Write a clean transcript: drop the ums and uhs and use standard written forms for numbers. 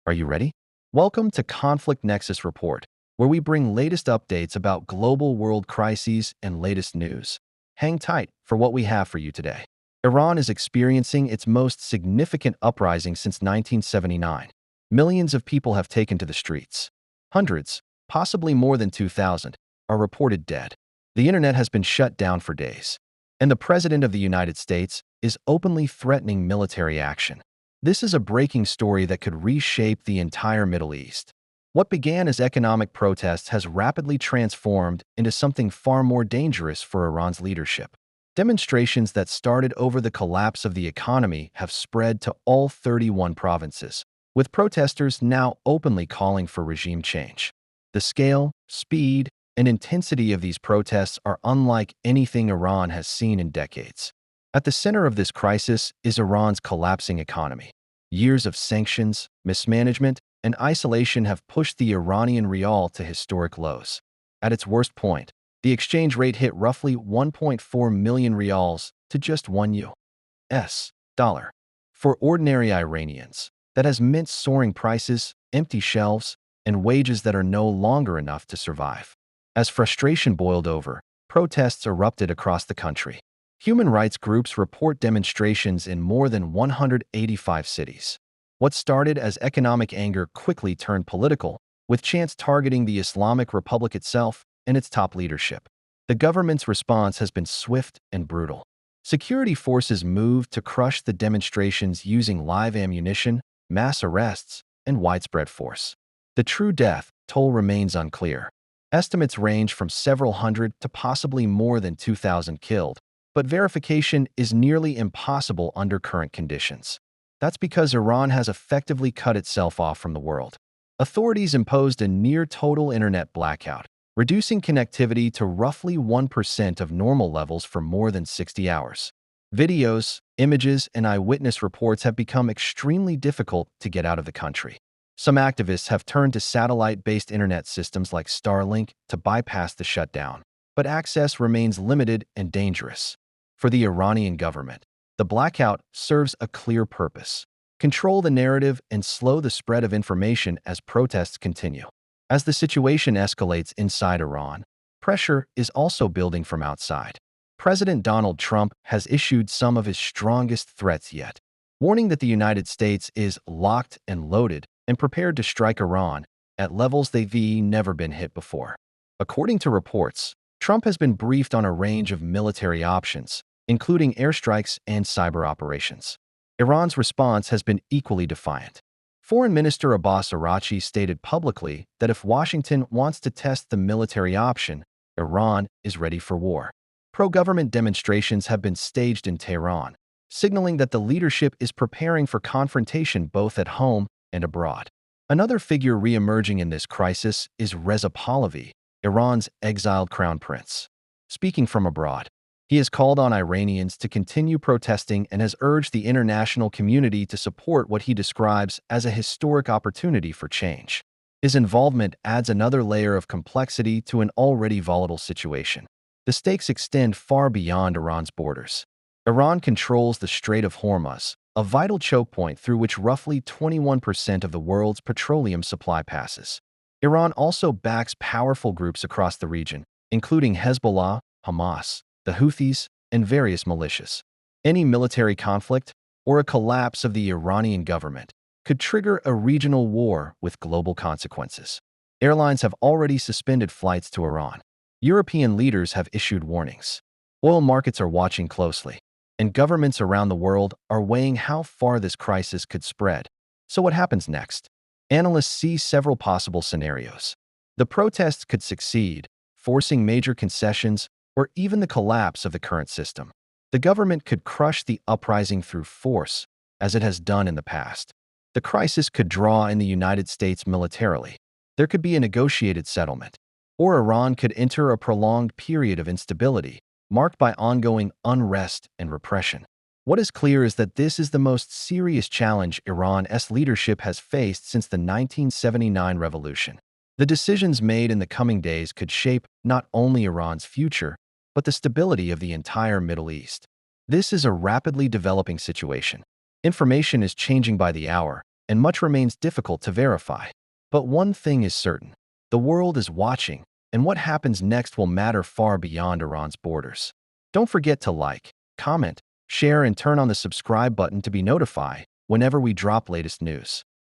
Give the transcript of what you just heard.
Are you ready? Welcome to Conflict Nexus Report, where we bring latest updates about global world crises and latest news. Hang tight for what we have for you today. Iran is experiencing its most significant uprising since 1979. Millions of people have taken to the streets. Hundreds, possibly more than 2,000, are reported dead. The internet has been shut down for days. And the President of the United States is openly threatening military action. This is a breaking story that could reshape the entire Middle East. What began as economic protests has rapidly transformed into something far more dangerous for Iran's leadership. Demonstrations that started over the collapse of the economy have spread to all 31 provinces, with protesters now openly calling for regime change. The scale, speed, and intensity of these protests are unlike anything Iran has seen in decades. At the center of this crisis is Iran's collapsing economy. Years of sanctions, mismanagement, and isolation have pushed the Iranian rial to historic lows. At its worst point, the exchange rate hit roughly 1.4 million rials to just one US dollar. For ordinary Iranians, that has meant soaring prices, empty shelves, and wages that are no longer enough to survive. As frustration boiled over, protests erupted across the country. Human rights groups report demonstrations in more than 185 cities. What started as economic anger quickly turned political, with chants targeting the Islamic Republic itself and its top leadership. The government's response has been swift and brutal. Security forces moved to crush the demonstrations using live ammunition, mass arrests, and widespread force. The true death toll remains unclear. Estimates range from several hundred to possibly more than 2,000 killed, but verification is nearly impossible under current conditions. That's because Iran has effectively cut itself off from the world. Authorities imposed a near-total internet blackout, reducing connectivity to roughly 1% of normal levels for more than 60 hours. Videos, images, and eyewitness reports have become extremely difficult to get out of the country. Some activists have turned to satellite-based internet systems like Starlink to bypass the shutdown, but access remains limited and dangerous. For the Iranian government, the blackout serves a clear purpose: control the narrative and slow the spread of information as protests continue. As the situation escalates inside Iran, pressure is also building from outside. President Donald Trump has issued some of his strongest threats yet, warning that the United States is locked and loaded and prepared to strike Iran at levels they've never been hit before. According to reports, Trump has been briefed on a range of military options, including airstrikes and cyber operations. Iran's response has been equally defiant. Foreign Minister Abbas Araghchi stated publicly that if Washington wants to test the military option, Iran is ready for war. Pro-government demonstrations have been staged in Tehran, signaling that the leadership is preparing for confrontation both at home and abroad. Another figure re-emerging in this crisis is Reza Pahlavi, Iran's exiled crown prince. Speaking from abroad, he has called on Iranians to continue protesting and has urged the international community to support what he describes as a historic opportunity for change. His involvement adds another layer of complexity to an already volatile situation. The stakes extend far beyond Iran's borders. Iran controls the Strait of Hormuz, a vital choke point through which roughly 21% of the world's petroleum supply passes. Iran also backs powerful groups across the region, including Hezbollah, Hamas, the Houthis, and various militias. Any military conflict or a collapse of the Iranian government could trigger a regional war with global consequences. Airlines have already suspended flights to Iran. European leaders have issued warnings. Oil markets are watching closely, and governments around the world are weighing how far this crisis could spread. So what happens next? Analysts see several possible scenarios. The protests could succeed, forcing major concessions or even the collapse of the current system. The government could crush the uprising through force, as it has done in the past. The crisis could draw in the United States militarily. There could be a negotiated settlement. Or Iran could enter a prolonged period of instability, marked by ongoing unrest and repression. What is clear is that this is the most serious challenge Iran's leadership has faced since the 1979 revolution. The decisions made in the coming days could shape not only Iran's future, but the stability of the entire Middle East. This is a rapidly developing situation. Information is changing by the hour, and much remains difficult to verify. But one thing is certain. The world is watching, and what happens next will matter far beyond Iran's borders. Don't forget to like, comment, share, and turn on the subscribe button to be notified whenever we drop latest news.